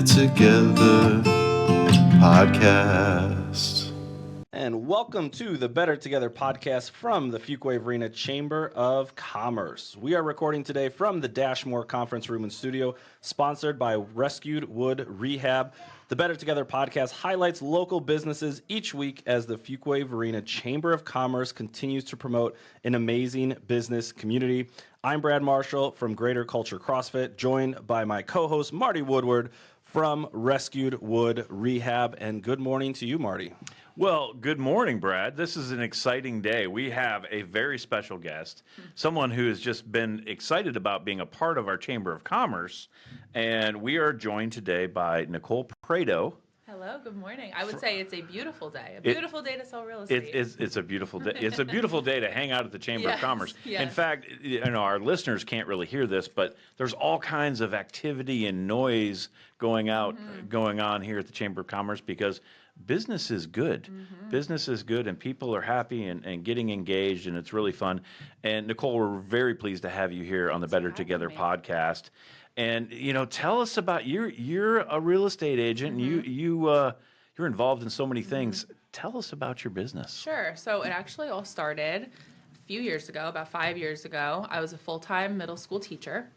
Better Together podcast. And welcome to the Better Together podcast from the Fuquay Arena Chamber of Commerce. We are recording today from the Dashmore Conference Room and Studio, sponsored by Rescued Wood Rehab. The Better Together podcast highlights local businesses each week as the Fuquay Arena Chamber of Commerce continues to promote an amazing business community. I'm Brad Marshall from Greater Culture CrossFit, joined by my co-host Marty Woodward from Rescued Wood Rehab. And good morning to you, Marty. Well, good morning, Brad. This is an exciting day. We have a very special guest, someone who has just been excited about being a part of our Chamber of Commerce. And we are joined today by Nicole Prato. Hello, good morning. I would say it's a beautiful day. A beautiful day to sell real estate. It's a beautiful day. It's a beautiful day to hang out at the Chamber of Commerce. Yes. In fact, our listeners can't really hear this, but there's all kinds of activity and noise going on here at the Chamber of Commerce because business is good. Business is good, and people are happy and getting engaged, and it's really fun. And Nicole, we're very pleased to have you here on the Better Together podcast. And tell us about you're a real estate agent, and you're involved in so many things. Tell us about your business. Sure. So it actually all started a few years ago, about 5 years ago. I was a full-time middle school teacher,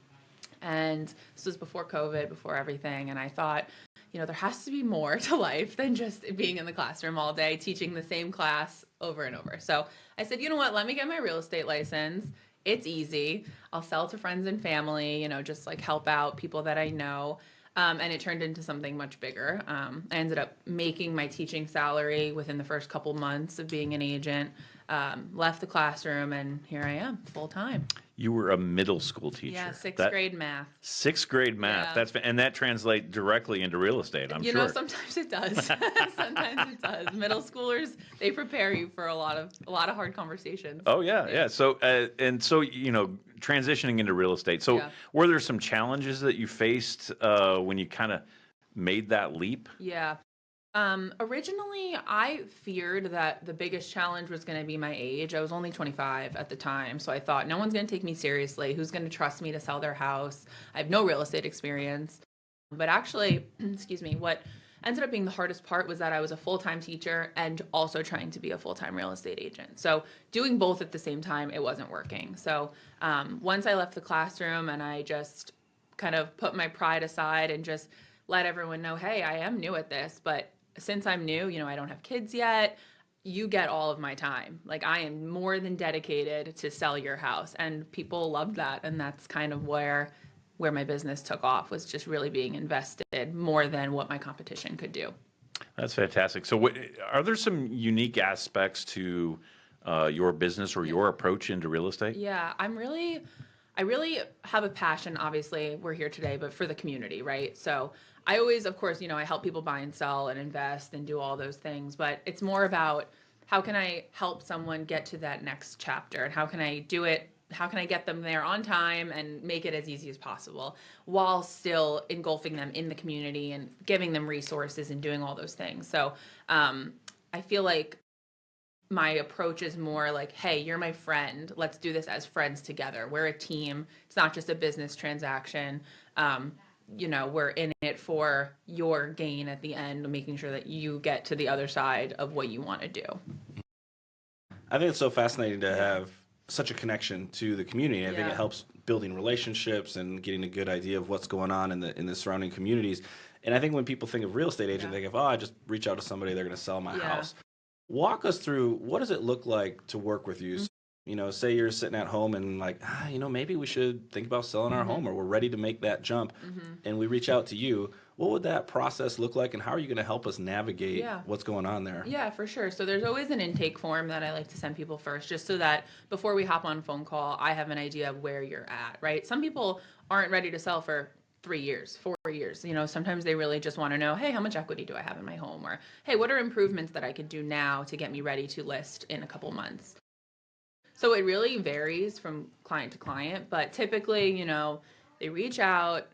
and this was before COVID, before everything. And I thought, there has to be more to life than just being in the classroom all day, teaching the same class over and over. So I said, you know what, let me get my real estate license. It's easy. I'll sell to friends and family, just like help out people that I know. And it turned into something much bigger. I ended up making my teaching salary within the first couple months of being an agent, left the classroom, and here I am, full time. You were a middle school teacher. Yeah, sixth grade math. Sixth grade math. Yeah. And that translates directly into real estate, I'm sure. Sometimes it does. Sometimes it does. Middle schoolers, they prepare you for a lot of hard conversations. Oh yeah. So transitioning into real estate. So were there some challenges that you faced when you kind of made that leap? Yeah. Originally, I feared that the biggest challenge was going to be my age. I was only 25 at the time, so I thought, no one's going to take me seriously. Who's going to trust me to sell their house? I have no real estate experience. But actually, what ended up being the hardest part was that I was a full-time teacher and also trying to be a full-time real estate agent. So doing both at the same time, it wasn't working. So once I left the classroom and I just kind of put my pride aside and just let everyone know, hey, I am new at this, but since I'm new, I don't have kids yet, you get all of my time. Like, I am more than dedicated to sell your house. And people loved that. And that's kind of where my business took off, was just really being invested more than what my competition could do. That's fantastic. So are there some unique aspects to your business or your approach into real estate? Yeah, I really have a passion. Obviously, we're here today, but for the community, right? So I always, of course, I help people buy and sell and invest and do all those things, but it's more about how can I help someone get to that next chapter, and how can I do it? How can I get them there on time and make it as easy as possible while still engulfing them in the community and giving them resources and doing all those things. So I feel like my approach is more like, hey, you're my friend. Let's do this as friends together. We're a team. It's not just a business transaction. We're in it for your gain at the end, making sure that you get to the other side of what you want to do. I think it's so fascinating to have such a connection to the community. I think it helps building relationships and getting a good idea of what's going on in the surrounding communities. And I think when people think of real estate agent, they think of, I just reach out to somebody, they're going to sell my house. Walk us through, what does it look like to work with you? Say you're sitting at home and like, maybe we should think about selling our home, or we're ready to make that jump, and we reach out to you. What would that process look like, and how are you going to help us navigate what's going on there? Yeah, for sure. So there's always an intake form that I like to send people first, just so that before we hop on a phone call, I have an idea of where you're at, right? Some people aren't ready to sell for 3 years, 4 years. Sometimes they really just want to know, hey, how much equity do I have in my home? Or, hey, what are improvements that I could do now to get me ready to list in a couple months? So it really varies from client to client, but typically, they reach out,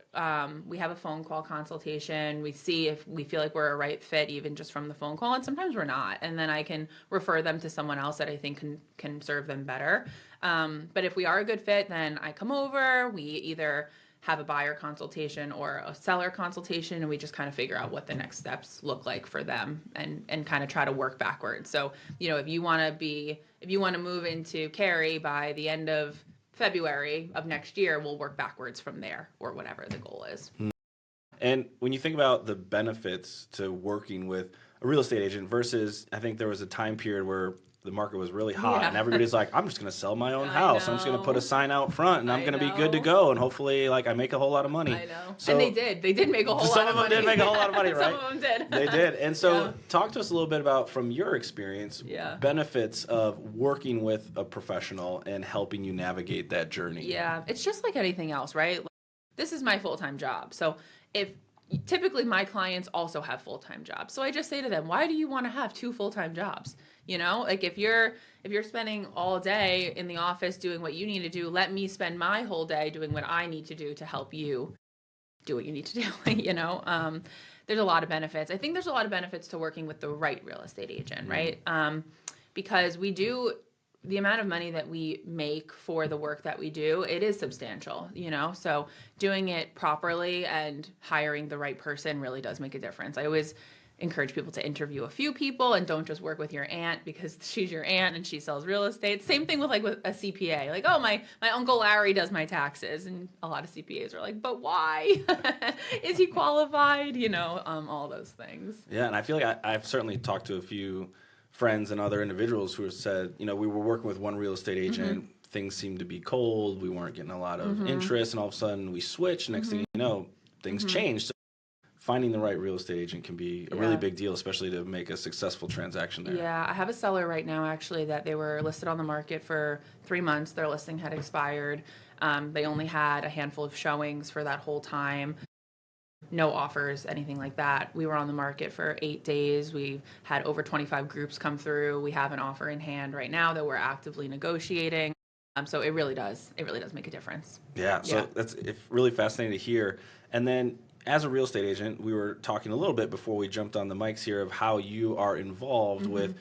we have a phone call consultation, we see if we feel like we're a right fit even just from the phone call, and sometimes we're not, and then I can refer them to someone else that I think can serve them better. But if we are a good fit, then I come over, we either have a buyer consultation or a seller consultation, and we just kind of figure out what the next steps look like for them, and kind of try to work backwards. So, if you want to move into Cary by the end of February of next year, we'll work backwards from there, or whatever the goal is. And when you think about the benefits to working with a real estate agent versus, I think there was a time period where the market was really hot and everybody's like, I'm just going to sell my own house. I'm just going to put a sign out front and I'm going to be good to go. And hopefully I make a whole lot of money. I know. So, and they did make a whole lot of money. Some of them did make a whole lot of money, right? Some of them did. They did. And so talk to us a little bit about, from your experience, benefits of working with a professional and helping you navigate that journey. Yeah, it's just like anything else, right? This is my full-time job. So typically my clients also have full-time jobs. So I just say to them, why do you want to have 2 full-time jobs? If you're spending all day in the office doing what you need to do, let me spend my whole day doing what I need to do to help you do what you need to do. There's a lot of benefits. I think there's a lot of benefits to working with the right real estate agent, right? Because the amount of money that we make for the work that we do, it is substantial, so doing it properly and hiring the right person really does make a difference. I always encourage people to interview a few people and don't just work with your aunt because she's your aunt and she sells real estate. Same thing with with a CPA. Like, oh, my Uncle Larry does my taxes. And a lot of CPAs are like, but why? Is he qualified? All those things. Yeah, and I feel like I've certainly talked to a few friends and other individuals who have said, we were working with one real estate agent, things seemed to be cold, we weren't getting a lot of interest, and all of a sudden we switched, next thing you know, things changed. So finding the right real estate agent can be a really big deal, especially to make a successful transaction there. Yeah, I have a seller right now, actually, that they were listed on the market for 3 months. Their listing had expired. They only had a handful of showings for that whole time. No offers, anything like that. We were on the market for 8 days. We had over 25 groups come through. We have an offer in hand right now that we're actively negotiating. So it really does make a difference. Yeah, so it's really fascinating to hear. And then as a real estate agent, we were talking a little bit before we jumped on the mics here of how you are involved with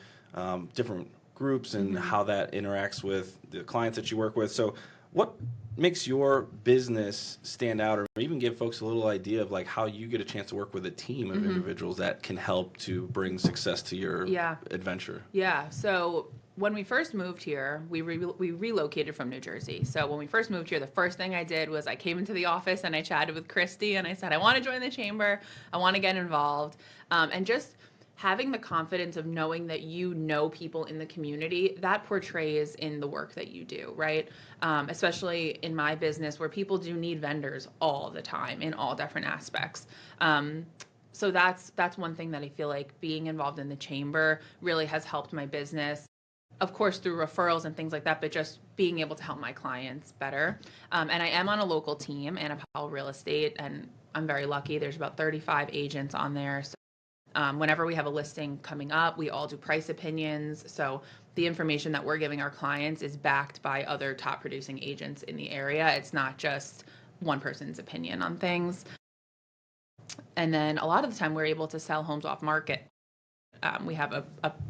different groups and how that interacts with the clients that you work with. So what makes your business stand out, or even give folks a little idea of how you get a chance to work with a team of individuals that can help to bring success to your adventure? Yeah, so when we first moved here, we relocated from New Jersey. So when we first moved here, the first thing I did was I came into the office and I chatted with Christy and I said, I want to join the chamber. I want to get involved. And just having the confidence of knowing that people in the community, that portrays in the work that you do, right? Especially in my business where people do need vendors all the time in all different aspects. So that's one thing that I feel like being involved in the chamber really has helped my business. Of course, through referrals and things like that, but just being able to help my clients better. And I am on a local team, Annapowell Real Estate, and I'm very lucky. There's about 35 agents on there. So whenever we have a listing coming up, we all do price opinions. So the information that we're giving our clients is backed by other top producing agents in the area. It's not just one person's opinion on things. And then a lot of the time we're able to sell homes off market. We have an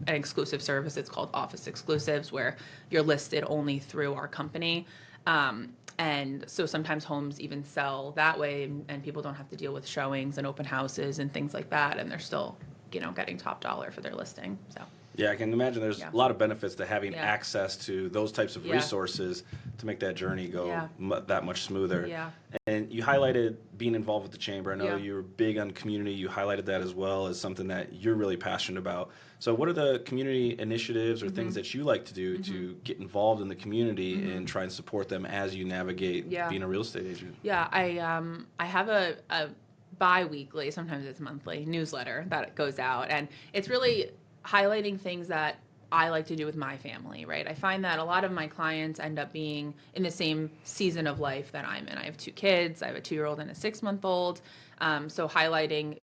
exclusive service. It's called Office Exclusives, where you're listed only through our company. And so sometimes homes even sell that way, and people don't have to deal with showings and open houses and things like that, and they're still, getting top dollar for their listing. So. Yeah, I can imagine there's a lot of benefits to having access to those types of resources to make that journey go that much smoother. Yeah. And you highlighted being involved with the chamber. I know you're big on community. You highlighted that as well as something that you're really passionate about. So what are the community initiatives or things that you like to do to get involved in the community and try and support them as you navigate being a real estate agent? Yeah, I have a bi-weekly, sometimes it's monthly, newsletter that goes out. And it's really highlighting things that I like to do with my family, right? I find that a lot of my clients end up being in the same season of life that I'm in. I have 2 kids. I have a 2-year-old and a 6-month-old. So highlighting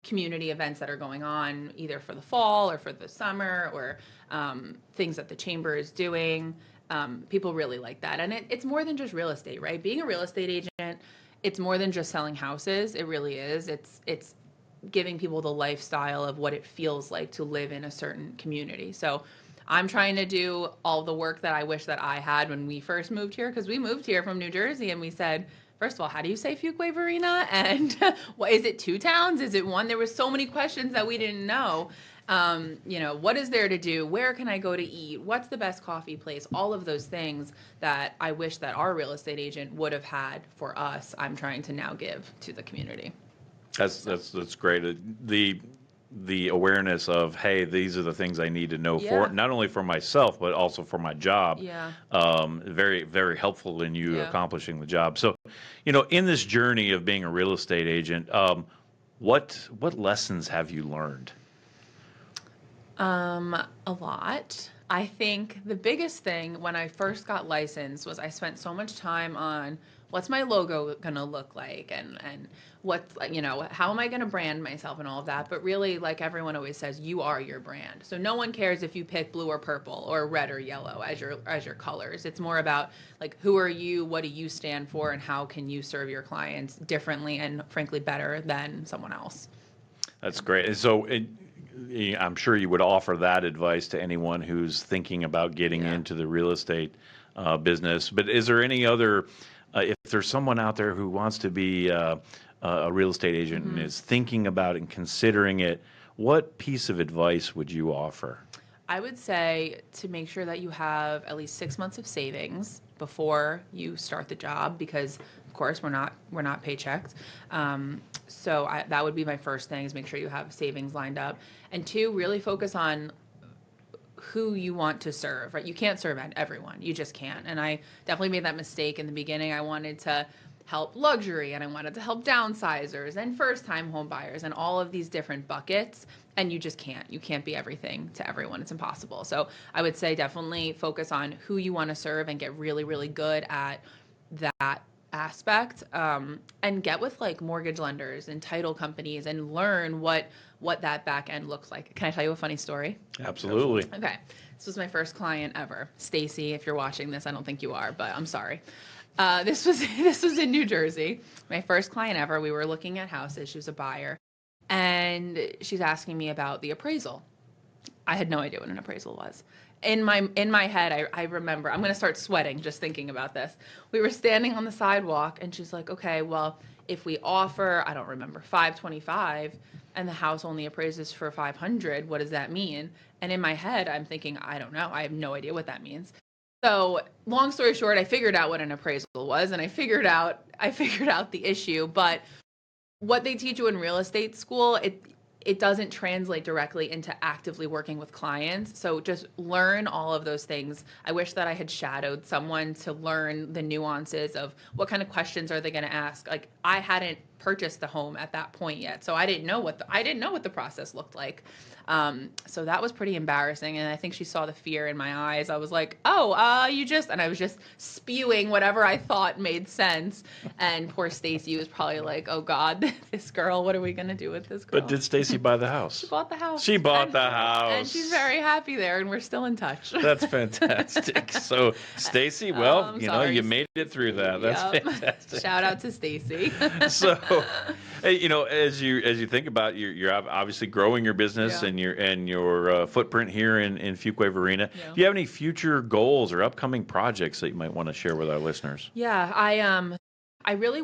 community events that are going on either for the fall or for the summer, or things that the chamber is doing. People really like that. And it's more than just real estate, right? Being a real estate agent, it's more than just selling houses. It really is. It's giving people the lifestyle of what it feels like to live in a certain community. So I'm trying to do all the work that I wish that I had when we first moved here, because we moved here from New Jersey and we said, first of all, how do you say Fuquay Arena? And what is it, 2 towns? Is it 1? There were so many questions that we didn't know. What is there to do? Where can I go to eat? What's the best coffee place? All of those things that I wish that our real estate agent would have had for us, I'm trying to now give to the community. That's great. The awareness of, hey, these are the things I need to know for not only for myself but also for my job. Yeah. Very, very helpful in you Yeah. accomplishing the job. So, in this journey of being a real estate agent, what lessons have you learned? A lot. I think the biggest thing when I first got licensed was I spent so much time on what's my logo going to look like and what's, how am I going to brand myself and all of that. But really, like everyone always says, you are your brand. So no one cares if you pick blue or purple or red or yellow as your colors. It's more about like, who are you? What do you stand for? And how can you serve your clients differently and frankly better than someone else? That's great. And so I'm sure you would offer that advice to anyone who's thinking about getting into the real estate business. But is there any other, if there's someone out there who wants to be a real estate agent and is thinking about it and considering it, what piece of advice would you offer? I would say to make sure that you have at least 6 months of savings before you start the job, because of course we're not paychecked. So that would be my first thing, is make sure you have savings lined up. And 2, really focus on who you want to serve, right? You can't serve everyone. You just can't. And I definitely made that mistake in the beginning. I wanted to help luxury and I wanted to help downsizers and first-time home buyers and all of these different buckets. And you just can't. You can't be everything to everyone. It's impossible. So I would say definitely focus on who you want to serve and get really, really good at that aspect, and get with like mortgage lenders and title companies and learn what that back end looks like. Can I tell you a funny story? Absolutely. Okay. This was my first client ever. Stacy, if you're watching this, I don't think you are, but I'm sorry. This was in New Jersey. My first client ever. We were looking at houses. She was a buyer. And she's asking me about the appraisal. I had no idea what an appraisal was. In my head, I remember, I'm going to start sweating just thinking about this. We were standing on the sidewalk and she's like, okay, well, if we offer, I don't remember, $525 and the house only appraises for $500, what does that mean? And in my head, I'm thinking, I don't know. I have no idea what that means. So long story short, I figured out what an appraisal was and I figured out the issue. But what they teach you in real estate school, it doesn't translate directly into actively working with clients. So just learn all of those things. I wish that I had shadowed someone to learn the nuances of what kind of questions are they going to ask. Like, I hadn't purchased the home at that point yet, so I didn't know what the process looked like. So that was pretty embarrassing, and I think she saw the fear in my eyes. I was like, and I was just spewing whatever I thought made sense. And poor Stacy was probably like, oh God, this girl, what are we going to do with this girl? But did Stacy buy the house? She bought the house. She bought the house. And she's very happy there, and we're still in touch. That's fantastic. So, Stacy, well, you made it through that. That's fantastic. Shout out to Stacy. So, as you think about you're obviously growing your business and your footprint here in Fuquay Arena. Yeah. Do you have any future goals or upcoming projects that you might want to share with our listeners? Yeah, I'm really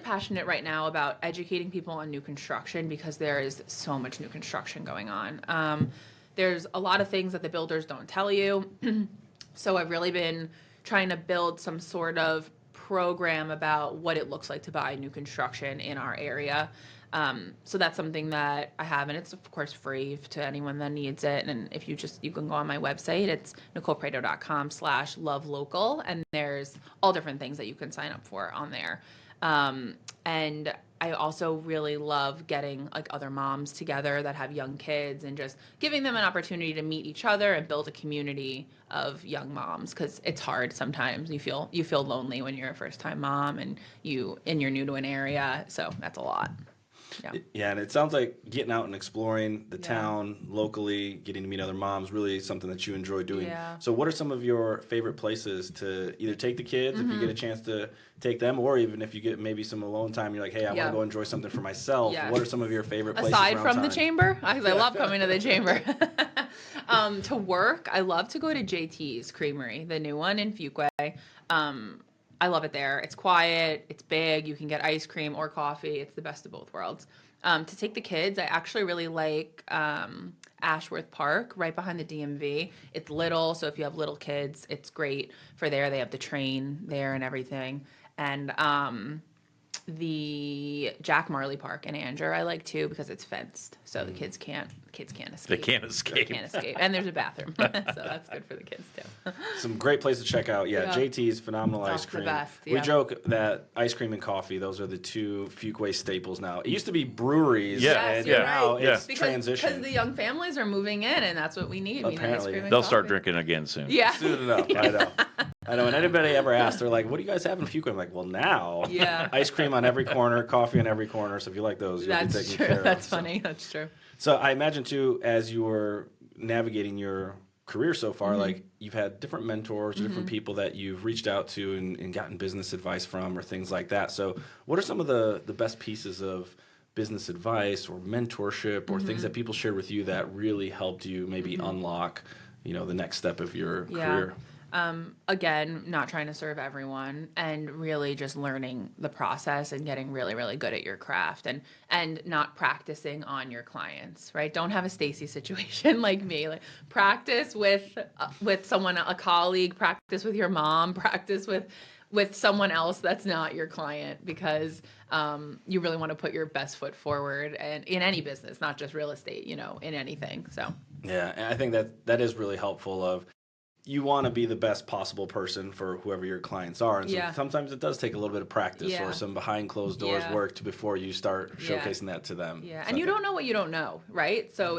passionate right now about educating people on new construction, because there is so much new construction going on. There's a lot of things that the builders don't tell you. So I've really been trying to build some sort of program about what it looks like to buy new construction in our area. So that's something that I have, and it's of course free to anyone that needs it. And if you can go on my website, it's NicolePrato.com/lovelocal, and there's all different things that you can sign up for on there. And I also really love getting like other moms together that have young kids and just giving them an opportunity to meet each other and build a community of young moms, because it's hard sometimes. You feel lonely when you're a first-time mom and you're new to an area, so that's a lot. Yeah, and it sounds like getting out and exploring the town locally, getting to meet other moms, really something that you enjoy doing. Yeah. So what are some of your favorite places to either take the kids, if you get a chance to take them, or even if you get maybe some alone time, you're like, hey, I want to go enjoy something for myself. Yeah. What are some of your favorite places aside around from town? the chamber? Because I love coming to the chamber. To work, I love to go to JT's Creamery, the new one in Fuquay. I love it there. It's quiet, it's big, you can get ice cream or coffee. It's the best of both worlds. To take the kids, I actually really like Ashworth Park right behind the DMV. It's little, so if you have little kids, it's great for there. They have the train there and everything. And the Jack Marley Park in Anger I like too because it's fenced, so the kids can't escape. They can't escape. They can't escape, and there's a bathroom, so that's good for the kids too. Some great place to check out. Yeah, Yeah. JT's phenomenal Oh, ice the cream. best, We yeah. joke that ice cream and coffee, those are the two Fuquay staples now. It used to be breweries, Yeah, and you're now right. it's Because transitioned. the young families are moving in, and that's what we need. We need ice Apparently. cream and They'll start coffee. drinking again soon. Yeah. Soon enough, I know. I know. And anybody ever asked, they're like, "What do you guys have in Fuquay?" I'm like, "Well, now, Yeah. ice cream on every corner, coffee on every corner. So if you like those, you'll be That's taken true. care of." That's So- funny. That's true. So I imagine too, as you were navigating your career so far, Mm-hmm. like you've had different mentors, different people that you've reached out to and gotten business advice from, or things like that. So what are some of the best pieces of business advice or mentorship or Mm-hmm. things that people shared with you that really helped you maybe unlock, the next step of your career? Again, not trying to serve everyone and really just learning the process and getting really, really good at your craft and not practicing on your clients, right? Don't have a Stacy situation like me. Like practice with someone, a colleague, practice with your mom, practice with someone else that's not your client because you really want to put your best foot forward and in any business, not just real estate, in anything. So Yeah, and I think that is really helpful of you want to be the best possible person for whoever your clients are. And so Yeah. sometimes it does take a little bit of practice Yeah. or some behind closed doors Yeah. work before you start Yeah. showcasing that to them. Yeah, So and I you think- don't know what you don't know, right? So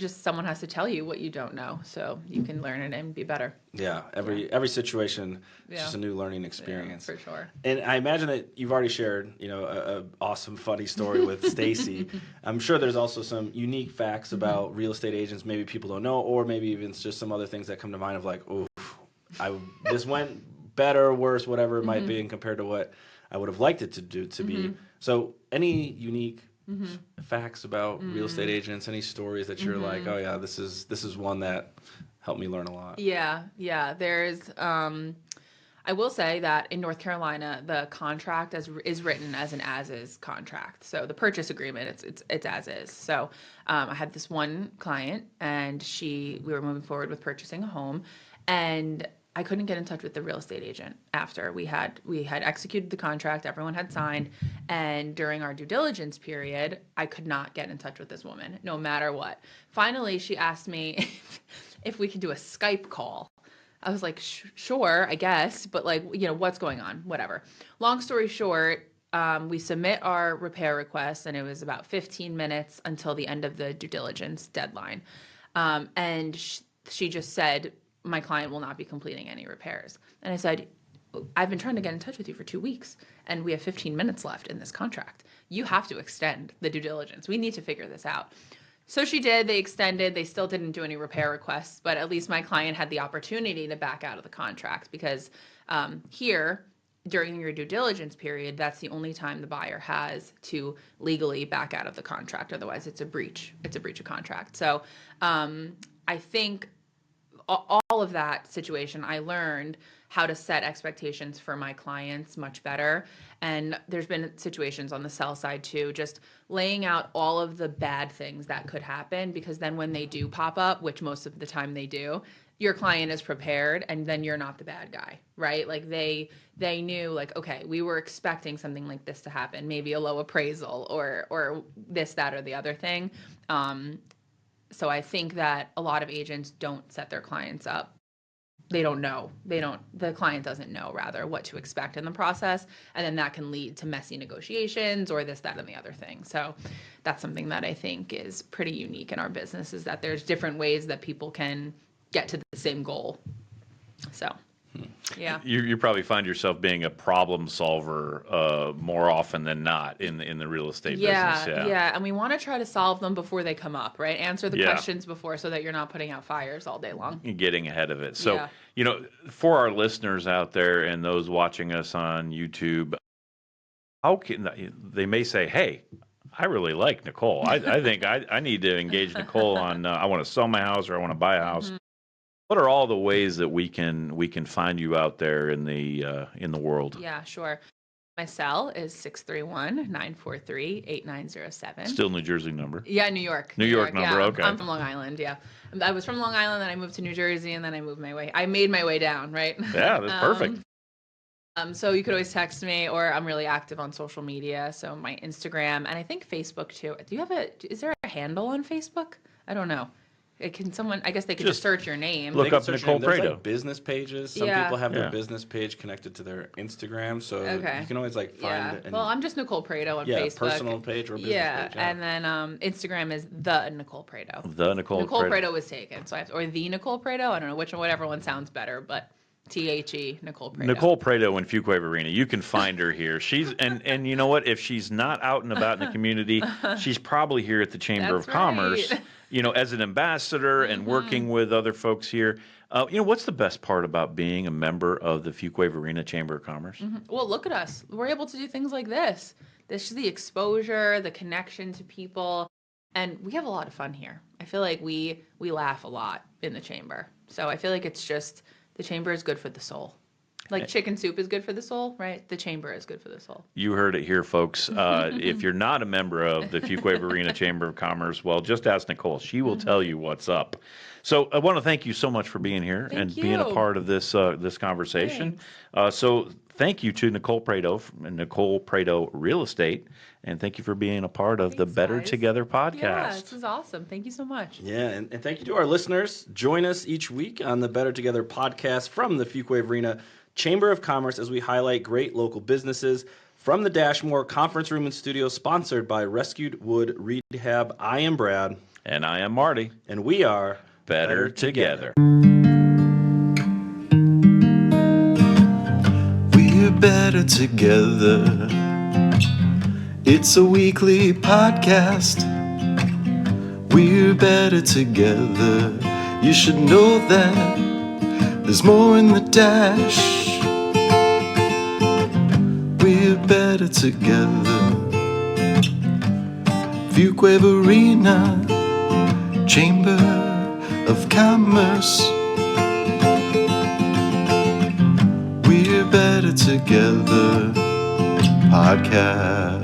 someone has to tell you what you don't know, so you can learn it and be better. Yeah, every situation is Yeah. just a new learning Yeah, experience. for sure. And I imagine that you've already shared, a awesome, funny story with Stacy. I'm sure there's also some unique facts about real estate agents maybe people don't know, or maybe even it's just some other things that come to mind of like, oh, this went better, worse, whatever it might be, and compared to what I would have liked it to be. So, any unique facts about real estate agents? Any stories that you're like, oh yeah, this is one that helped me learn a lot? Yeah. There's I will say that in North Carolina, the contract is written as an as-is contract. So the purchase agreement, it's as is. So I had this one client, and we were moving forward with purchasing a home, and I couldn't get in touch with the real estate agent after we had executed the contract, everyone had signed, and during our due diligence period, I could not get in touch with this woman, no matter what. Finally, she asked me if we could do a Skype call. I was like, sure, I guess, but like, what's going on? Whatever. Long story short, we submit our repair request, and it was about 15 minutes until the end of the due diligence deadline. And she just said, my client will not be completing any repairs. And I said, I've been trying to get in touch with you for 2 weeks, and we have 15 minutes left in this contract. You have to extend the due diligence. We need to figure this out. So she did. They extended. They still didn't do any repair requests, but at least my client had the opportunity to back out of the contract because here, during your due diligence period, that's the only time the buyer has to legally back out of the contract. Otherwise, it's a breach. It's a breach of contract. So I think all of that situation, I learned how to set expectations for my clients much better. And there's been situations on the sell side too, just laying out all of the bad things that could happen, because then when they do pop up, which most of the time they do, your client is prepared, and then you're not the bad guy, right? Like they knew, like, okay, we were expecting something like this to happen, maybe a low appraisal or this, that, or the other thing. So I think that a lot of agents don't set their clients up. They don't know. The client doesn't know, rather, what to expect in the process. And then that can lead to messy negotiations or this, that, and the other thing. So that's something that I think is pretty unique in our business, is that there's different ways that people can get to the same goal. So, yeah. You probably find yourself being a problem solver more often than not in the real estate business. Yeah. And we want to try to solve them before they come up, right? Answer the questions before, so that you're not putting out fires all day long. Getting ahead of it. So, for our listeners out there and those watching us on YouTube, how can they may say, hey, I really like Nicole. I think I need to engage Nicole on, I want to sell my house or I want to buy a house. What are all the ways that we can find you out there in the world? Yeah, sure. My cell is 631-943-8907. Still New Jersey number. Yeah, New York. New York number, Yeah, okay. I'm from Long Island. Yeah, I was from Long Island, then I moved to New Jersey, and then I made my way down, right? Yeah, that's perfect. So you could always text me, or I'm really active on social media. So my Instagram and I think Facebook too. Is there a handle on Facebook? I don't know. I guess they could just search your name. Look They can up search your Nicole name. There's Prato. like business pages. Some Yeah. people have their Yeah. business page connected to their Instagram, so Okay. you can always like find. Yeah. Well, I'm just Nicole Prato on Facebook. Personal page or business Yeah, page. and then Instagram is the Nicole Prato. The Nicole Prato was taken, so or the Nicole Prato. I don't know whatever one sounds better, but THE Nicole Prato. Nicole Prato in Fuquay Arena. You can find her here. She's and you know what? If she's not out and about in the community, she's probably here at the Chamber That's of Commerce. right. As an ambassador and working with other folks here. What's the best part about being a member of the Fuquay Arena Chamber of Commerce? Well, look at us. We're able to do things like this. This is the exposure, the connection to people, and we have a lot of fun here. I feel like we laugh a lot in the chamber. So I feel like it's just the chamber is good for the soul. Like chicken soup is good for the soul, right? The chamber is good for the soul. You heard it here, folks. If you're not a member of the Fuquay Arena Chamber of Commerce, well, just ask Nicole. She will tell you what's up. So I want to thank you so much for being here and being a part of this conversation. So thank you to Nicole Prato and Nicole Prato Real Estate, and thank you for being a part of the Better guys. Together podcast. Yeah, this is awesome. Thank you so much. Yeah, and thank you to our listeners. Join us each week on the Better Together podcast from the Fuquay Arena Chamber of Commerce as we highlight great local businesses from the Dashmore Conference Room and Studio, sponsored by Rescued Wood Rehab. I am Brad. And I am Marty. And we are Better Together. We're better together. It's a weekly podcast. We're better together. You should know that there's more in the dash. We're better together. Fuquay Arena, Chamber of Commerce. We're better together podcast.